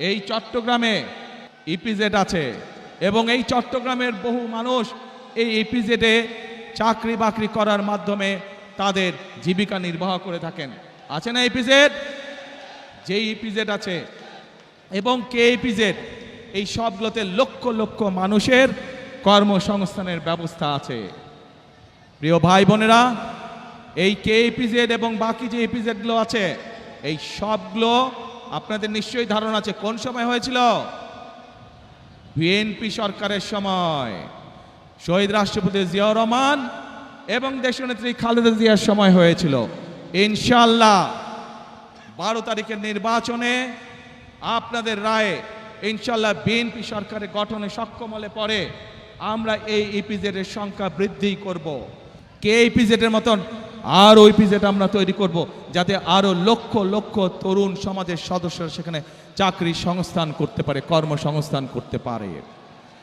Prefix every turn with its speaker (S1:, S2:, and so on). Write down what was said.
S1: এই চট্টগ্রামে ইপিজেড আছে এবং এই চট্টগ্রামের বহু মানুষ এই ইপিজেডে চাকরি বাকরি করার মাধ্যমে তাদের জীবিকা নির্বাহ করে থাকেন। আছে না ইপিজেড? যেই ইপিজেড আছে এবং কে ইপিজেড, এই সবগুলোতে লক্ষ লক্ষ মানুষের কর্মসংস্থানের ব্যবস্থা আছে। প্রিয় ভাই বোনেরা, এই কে ইপিজেড এবং বাকি যে ইপিজেডগুলো আছে, এই সবগুলো আপনাদের নিশ্চয়ই ধারণা আছে কোন সময় হয়েছিল? বিএনপি সরকারের সময়, শহীদ রাষ্ট্রপতি জিয়াউর রহমান এবং দেশনেত্রী খালেদা জিয়ার সময় হয়েছিল। ইনশাআল্লাহ 12 তারিখের নির্বাচনে আপনাদের রায়ে ইনশাআল্লাহ বিএনপি সরকারের গঠনে সক্ষম হলে পরে আমরা এই ইপিজেডের সংখ্যা বৃদ্ধি করব। কে ইপিজেডের মতন আরও ইপিজেড আমরা তৈরি করব, যাতে আরও লক্ষ লক্ষ তরুণ সমাজের সদস্যরা সেখানে চাকরি সংস্থান করতে পারে, কর্মসংস্থান করতে পারে।